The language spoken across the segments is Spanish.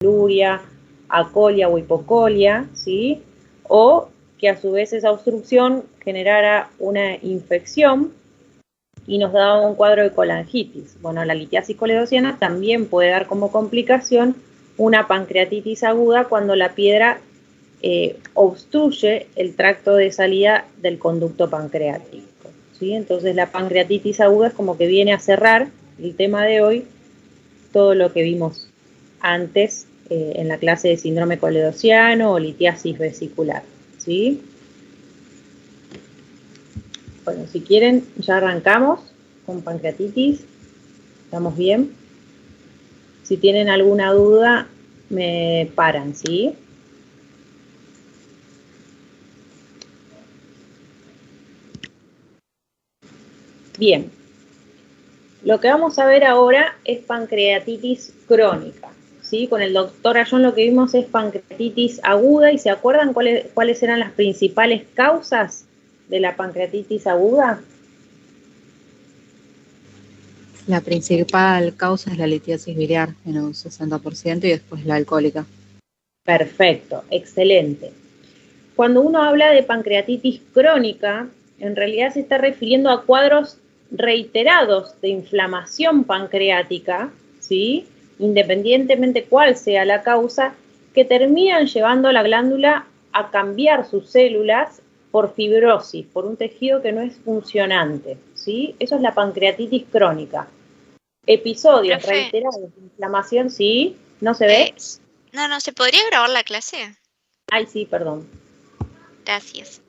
luria, acolia o hipocolia, ¿sí? O que a su vez esa obstrucción generara una infección y nos daba un cuadro de colangitis. Bueno, la litiasis coledociana también puede dar como complicación una pancreatitis aguda cuando la piedra obstruye el tracto de salida del conducto pancreático, ¿sí? Entonces la pancreatitis aguda es como que viene a cerrar el tema de hoy, todo lo que vimos antes en la clase de síndrome coledociano o litiasis vesicular, ¿sí? Bueno, si quieren ya arrancamos con pancreatitis, ¿estamos bien? Si tienen alguna duda, me paran, ¿sí? Bien, lo que vamos a ver ahora es pancreatitis crónica, ¿sí? Con el doctor Ayón lo que vimos es pancreatitis aguda, y ¿se acuerdan cuáles eran las principales causas de la pancreatitis aguda? La principal causa es la litiasis biliar en un 60% y después la alcohólica. Perfecto, excelente. Cuando uno habla de pancreatitis crónica, en realidad se está refiriendo a cuadros reiterados de inflamación pancreática, ¿sí? Independientemente cuál sea la causa, que terminan llevando a la glándula a cambiar sus células por fibrosis, por un tejido que no es funcionante, ¿sí? Eso es la pancreatitis crónica. Episodios reiterados de inflamación, ¿sí? ¿No se ve? No, ¿se podría grabar la clase? Ay, sí, perdón. Gracias.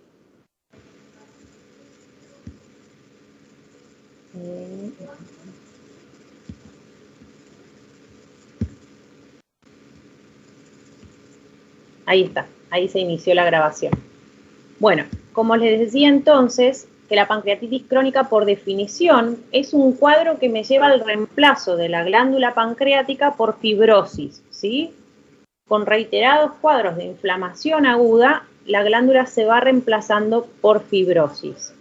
Ahí está, ahí se inició la grabación. Bueno, como les decía entonces, que la pancreatitis crónica por definición es un cuadro que me lleva al reemplazo de la glándula pancreática por fibrosis, ¿sí? Con reiterados cuadros de inflamación aguda, la glándula se va reemplazando por fibrosis.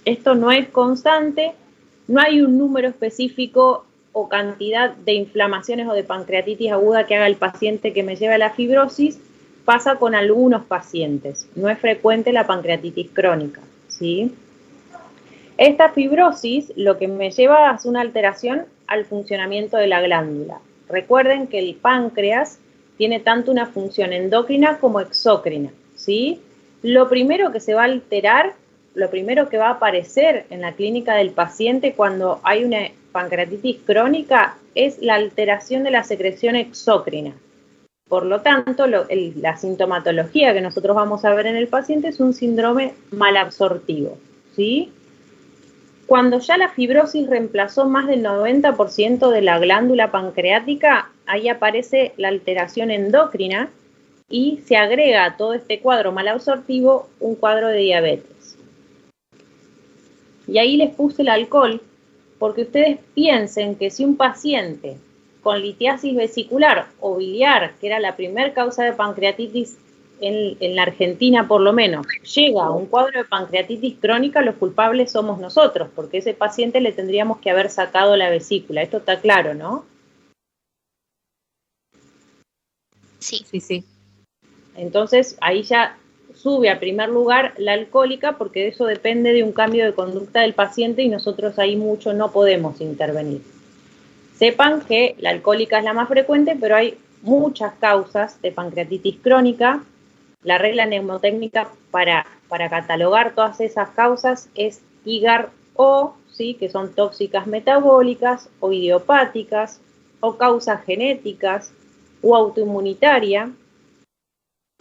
Esto no es constante, no hay un número específico o cantidad de inflamaciones o de pancreatitis aguda que haga el paciente que me lleve a la fibrosis. Pasa con algunos pacientes, no es frecuente la pancreatitis crónica, ¿sí? Esta fibrosis lo que me lleva es una alteración al funcionamiento de la glándula. Recuerden que el páncreas tiene tanto una función endocrina como exócrina, ¿sí? Lo primero que se va a alterar, lo primero que va a aparecer en la clínica del paciente cuando hay una pancreatitis crónica es la alteración de la secreción exócrina. Por lo tanto, la sintomatología que nosotros vamos a ver en el paciente es un síndrome malabsortivo, ¿sí? Cuando ya la fibrosis reemplazó más del 90% de la glándula pancreática, ahí aparece la alteración endocrina y se agrega a todo este cuadro malabsortivo un cuadro de diabetes. Y ahí les puse el alcohol, porque ustedes piensen que si un paciente con litiasis vesicular o biliar, que era la primera causa de pancreatitis en la Argentina por lo menos, llega a un cuadro de pancreatitis crónica, los culpables somos nosotros, porque a ese paciente le tendríamos que haber sacado la vesícula. Esto está claro, ¿no? Sí. Sí. Entonces, ahí ya sube a primer lugar la alcohólica, porque eso depende de un cambio de conducta del paciente y nosotros ahí mucho no podemos intervenir. Sepan que la alcohólica es la más frecuente, pero hay muchas causas de pancreatitis crónica. La regla mnemotécnica para catalogar todas esas causas es IGAR-O, ¿sí? Que son tóxicas metabólicas o idiopáticas, o causas genéticas o autoinmunitaria.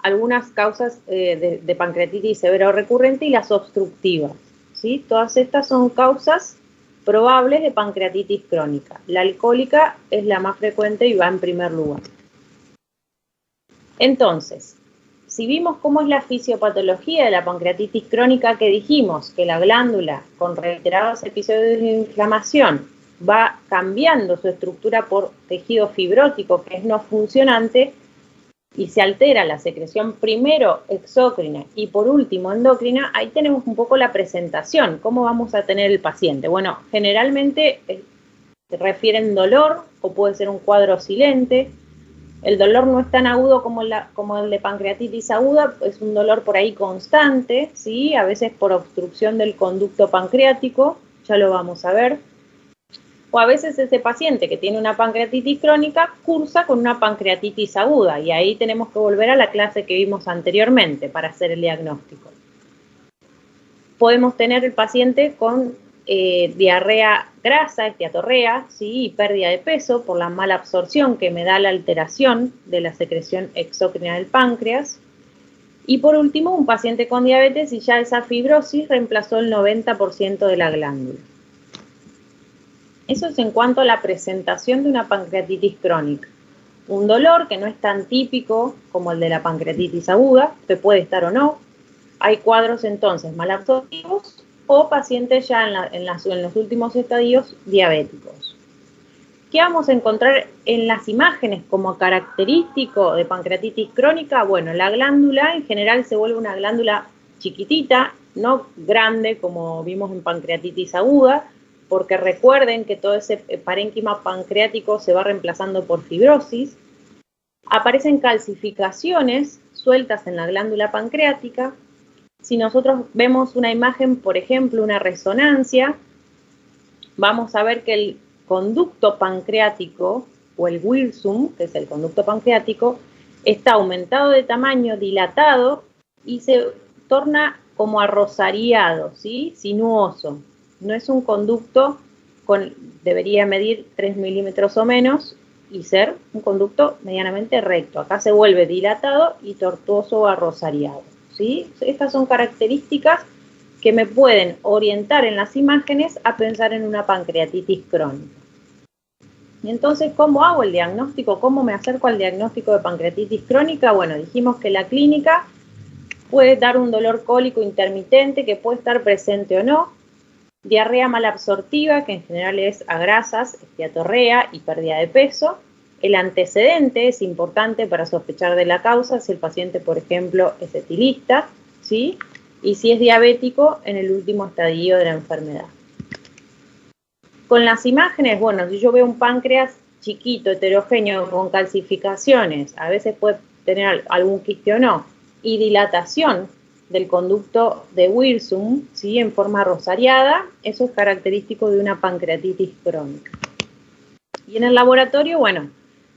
Algunas causas de pancreatitis severa o recurrente y las obstructivas, ¿sí? Todas estas son causas probables de pancreatitis crónica. La alcohólica es la más frecuente y va en primer lugar. Entonces, si vimos cómo es la fisiopatología de la pancreatitis crónica, que dijimos que la glándula con reiterados episodios de inflamación va cambiando su estructura por tejido fibrótico que es no funcionante y se altera la secreción primero exócrina y por último endocrina, ahí tenemos un poco la presentación. ¿Cómo vamos a tener el paciente? Bueno, generalmente se refieren dolor o puede ser un cuadro silente, El dolor no es tan agudo como el de pancreatitis aguda, es un dolor por ahí constante, ¿sí? A veces por obstrucción del conducto pancreático, ya lo vamos a ver. O a veces ese paciente que tiene una pancreatitis crónica cursa con una pancreatitis aguda, y ahí tenemos que volver a la clase que vimos anteriormente para hacer el diagnóstico. Podemos tener el paciente con diarrea grasa, esteatorrea, ¿sí? Y pérdida de peso por la mala absorción que me da la alteración de la secreción exócrina del páncreas. Y por último, un paciente con diabetes y ya esa fibrosis reemplazó el 90% de la glándula. Eso es en cuanto a la presentación de una pancreatitis crónica. Un dolor que no es tan típico como el de la pancreatitis aguda, que puede estar o no. Hay cuadros entonces malabsortivos o pacientes ya en los últimos estadios diabéticos. ¿Qué vamos a encontrar en las imágenes como característico de pancreatitis crónica? Bueno, la glándula en general se vuelve una glándula chiquitita, no grande como vimos en pancreatitis aguda, porque recuerden que todo ese parénquima pancreático se va reemplazando por fibrosis. Aparecen calcificaciones sueltas en la glándula pancreática. Si nosotros vemos una imagen, por ejemplo, una resonancia, vamos a ver que el conducto pancreático, o el wirsum, que es el conducto pancreático, está aumentado de tamaño, dilatado, y se torna como arrosariado, ¿sí? Sinuoso. No es un conducto debería medir 3 milímetros o menos y ser un conducto medianamente recto. Acá se vuelve dilatado y tortuoso o arrosariado, ¿sí? Estas son características que me pueden orientar en las imágenes a pensar en una pancreatitis crónica. Y entonces, ¿cómo hago el diagnóstico? ¿Cómo me acerco al diagnóstico de pancreatitis crónica? Bueno, dijimos que la clínica puede dar un dolor cólico intermitente que puede estar presente o no, diarrea malabsortiva, que en general es a grasas, esteatorrea y pérdida de peso. El antecedente es importante para sospechar de la causa, si el paciente, por ejemplo, es etilista, ¿sí? Y si es diabético, en el último estadio de la enfermedad. Con las imágenes, bueno, si yo veo un páncreas chiquito, heterogéneo, con calcificaciones, a veces puede tener algún quiste o no, y dilatación del conducto de Wirsum, ¿sí? En forma rosariada, eso es característico de una pancreatitis crónica. Y en el laboratorio, bueno,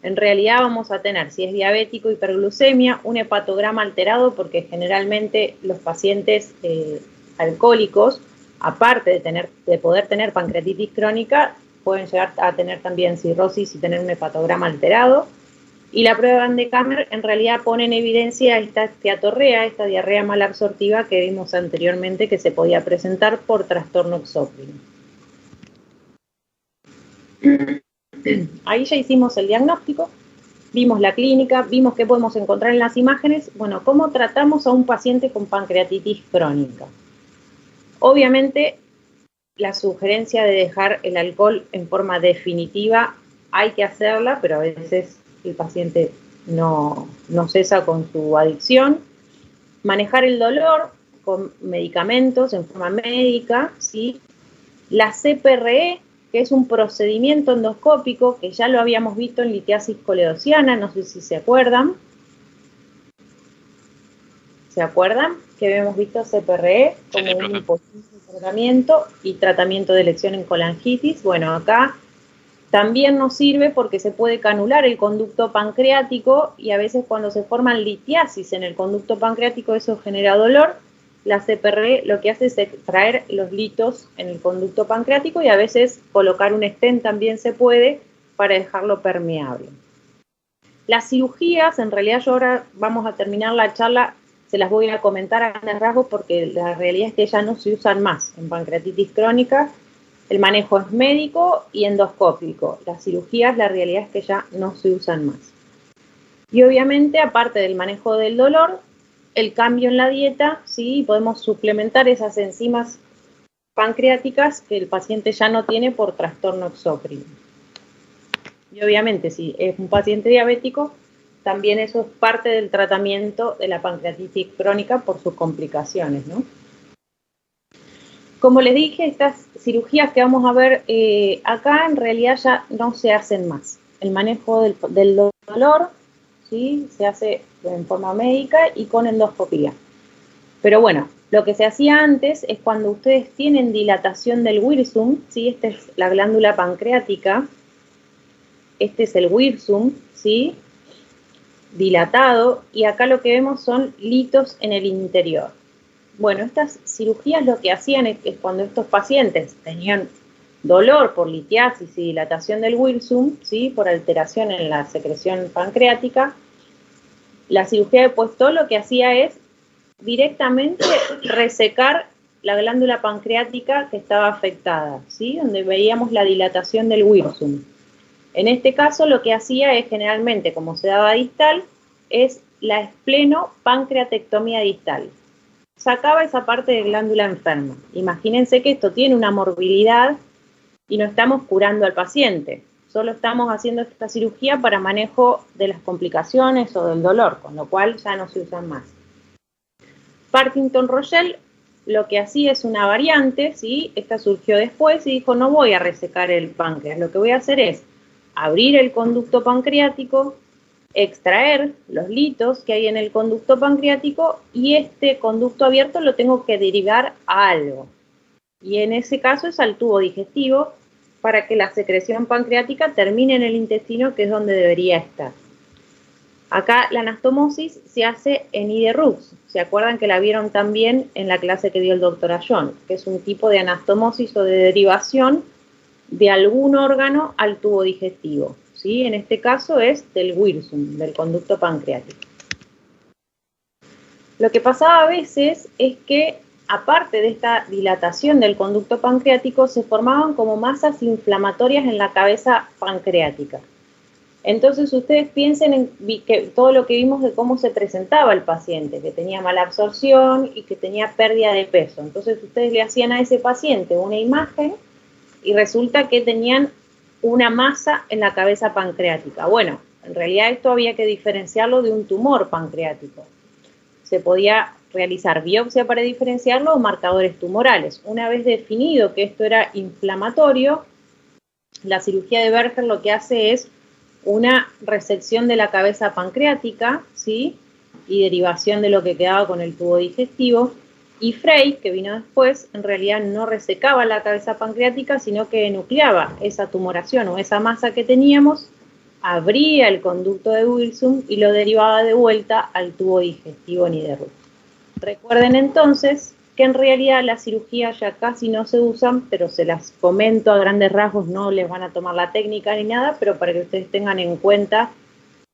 en realidad vamos a tener, si es diabético, hiperglucemia, un hepatograma alterado, porque generalmente los pacientes alcohólicos, aparte de poder tener pancreatitis crónica, pueden llegar a tener también cirrosis y tener un hepatograma alterado. Y la prueba Van de Kammer en realidad pone en evidencia esta esteatorrea, esta diarrea malabsortiva que vimos anteriormente que se podía presentar por trastorno exócrino. Ahí ya hicimos el diagnóstico, vimos la clínica, vimos qué podemos encontrar en las imágenes. Bueno, ¿cómo tratamos a un paciente con pancreatitis crónica? Obviamente, la sugerencia de dejar el alcohol en forma definitiva hay que hacerla, pero a veces el paciente no cesa con su adicción. Manejar el dolor con medicamentos en forma médica, ¿sí? La CPRE, que es un procedimiento endoscópico que ya lo habíamos visto en litiasis coledociana, no sé si se acuerdan. ¿Se acuerdan? Que habíamos visto CPRE como un posible tratamiento y tratamiento de elección en colangitis. Bueno, acá también nos sirve porque se puede canular el conducto pancreático y a veces cuando se forman litiasis en el conducto pancreático eso genera dolor. La CPRE lo que hace es extraer los litos en el conducto pancreático y a veces colocar un stent también se puede para dejarlo permeable. Las cirugías, en realidad yo ahora vamos a terminar la charla, se las voy a comentar a grandes rasgos porque la realidad es que ya no se usan más en pancreatitis crónica. El manejo es médico y endoscópico. Las cirugías, la realidad es que ya no se usan más. Y obviamente, aparte del manejo del dolor, el cambio en la dieta, sí, podemos suplementar esas enzimas pancreáticas que el paciente ya no tiene por trastorno exócrino. Y obviamente, si es un paciente diabético, también eso es parte del tratamiento de la pancreatitis crónica por sus complicaciones, ¿no? Como les dije, estas cirugías que vamos a ver acá en realidad ya no se hacen más. El manejo del dolor ¿sí? Se hace en forma médica y con endoscopía. Pero bueno, lo que se hacía antes es cuando ustedes tienen dilatación del wirsum, ¿sí? Esta es la glándula pancreática, este es el wirsum, ¿sí? Dilatado, y acá lo que vemos son litos en el interior. Bueno, estas cirugías lo que hacían es cuando estos pacientes tenían dolor por litiasis y dilatación del wirsum, ¿sí? Por alteración en la secreción pancreática, la cirugía de Puestol lo que hacía es directamente resecar la glándula pancreática que estaba afectada, ¿sí? Donde veíamos la dilatación del wirsum. En este caso lo que hacía es generalmente, como se daba distal, es la esplenopancreatectomía distal. Sacaba esa parte de glándula enferma. Imagínense que esto tiene una morbilidad y no estamos curando al paciente. Solo estamos haciendo esta cirugía para manejo de las complicaciones o del dolor, con lo cual ya no se usan más. Partington-Rochelle lo que hacía es una variante, ¿sí? Esta surgió después y dijo, no voy a resecar el páncreas, lo que voy a hacer es abrir el conducto pancreático, extraer los litos que hay en el conducto pancreático y este conducto abierto lo tengo que derivar a algo. Y en ese caso es al tubo digestivo para que la secreción pancreática termine en el intestino, que es donde debería estar. Acá la anastomosis se hace en Iderux. ¿Se acuerdan que la vieron también en la clase que dio el doctor Ayón? Que es un tipo de anastomosis o de derivación de algún órgano al tubo digestivo, ¿sí? En este caso es del wirsum, del conducto pancreático. Lo que pasaba a veces es que, aparte de esta dilatación del conducto pancreático, se formaban como masas inflamatorias en la cabeza pancreática. Entonces ustedes piensen en que todo lo que vimos de cómo se presentaba el paciente, que tenía mala absorción y que tenía pérdida de peso. Entonces ustedes le hacían a ese paciente una imagen y resulta que tenían una masa en la cabeza pancreática. Bueno, en realidad esto había que diferenciarlo de un tumor pancreático. Se podía realizar biopsia para diferenciarlo o marcadores tumorales. Una vez definido que esto era inflamatorio, la cirugía de Berger lo que hace es una resección de la cabeza pancreática, ¿sí? Y derivación de lo que quedaba con el tubo digestivo. Y Frey, que vino después, en realidad no resecaba la cabeza pancreática, sino que enucleaba esa tumoración o esa masa que teníamos, abría el conducto de Wilson y lo derivaba de vuelta al tubo digestivo Niederruck. Recuerden entonces que en realidad las cirugías ya casi no se usan, pero se las comento a grandes rasgos, no les van a tomar la técnica ni nada, pero para que ustedes tengan en cuenta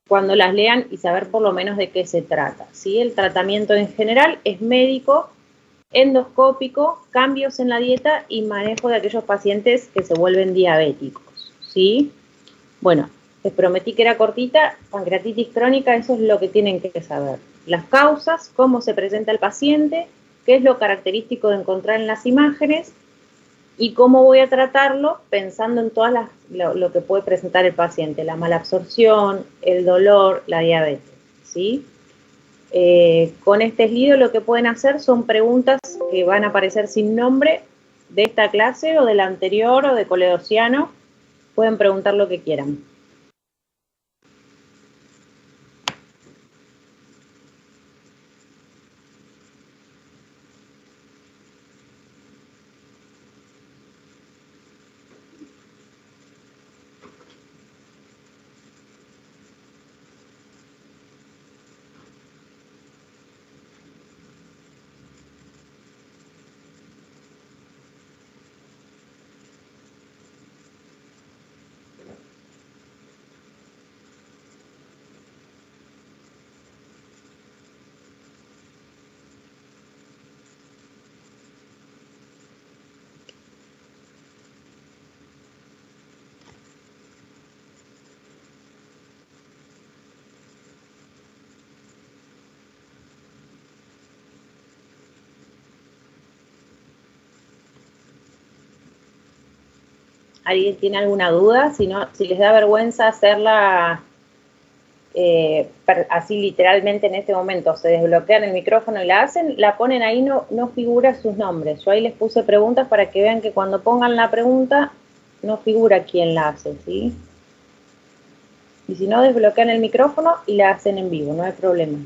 cuando las lean y saber por lo menos de qué se trata, ¿sí? El tratamiento en general es médico, endoscópico, cambios en la dieta y manejo de aquellos pacientes que se vuelven diabéticos, ¿sí? Bueno, les prometí que era cortita, pancreatitis crónica, eso es lo que tienen que saber. Las causas, cómo se presenta el paciente, qué es lo característico de encontrar en las imágenes y cómo voy a tratarlo pensando en todas lo que puede presentar el paciente, la mala absorción, el dolor, la diabetes, ¿sí? Con este slide lo que pueden hacer son preguntas que van a aparecer sin nombre de esta clase o de la anterior o de coleociano. Pueden preguntar lo que quieran. ¿Alguien tiene alguna duda? Si no, si les da vergüenza hacerla así literalmente en este momento, se desbloquean el micrófono y la hacen, la ponen ahí, no figura sus nombres. Yo ahí les puse preguntas para que vean que cuando pongan la pregunta no figura quién la hace, ¿sí? Y si no, desbloquean el micrófono y la hacen en vivo, no hay problema.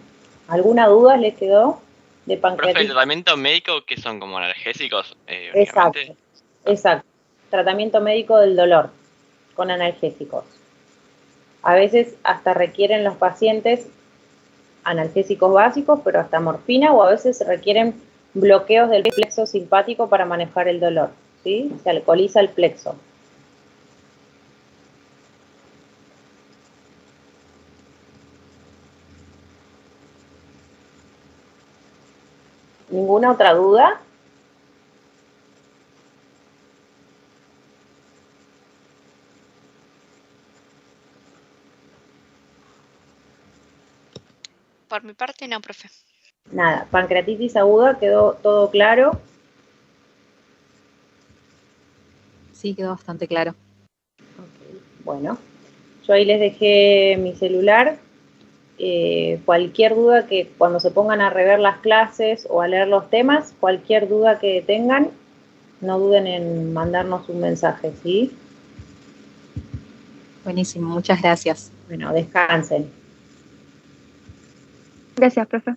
¿Alguna duda les quedó de Profe, ¿el pancreatitis? tratamiento médico que son como analgésicos Exacto, únicamente? exacto. Tratamiento médico del dolor con analgésicos. A veces hasta requieren los pacientes analgésicos básicos, pero hasta morfina, o a veces requieren bloqueos del plexo simpático para manejar el dolor, ¿sí? Se alcoholiza el plexo. ¿Ninguna otra duda? Por mi parte, no, profe. Nada, pancreatitis aguda, quedó todo claro. Sí, quedó bastante claro. Okay, bueno, yo ahí les dejé mi celular. Cualquier duda que cuando se pongan a rever las clases o a leer los temas, cualquier duda que tengan, no duden en mandarnos un mensaje, ¿sí? Buenísimo, muchas gracias. Bueno, descansen. Gracias, profe.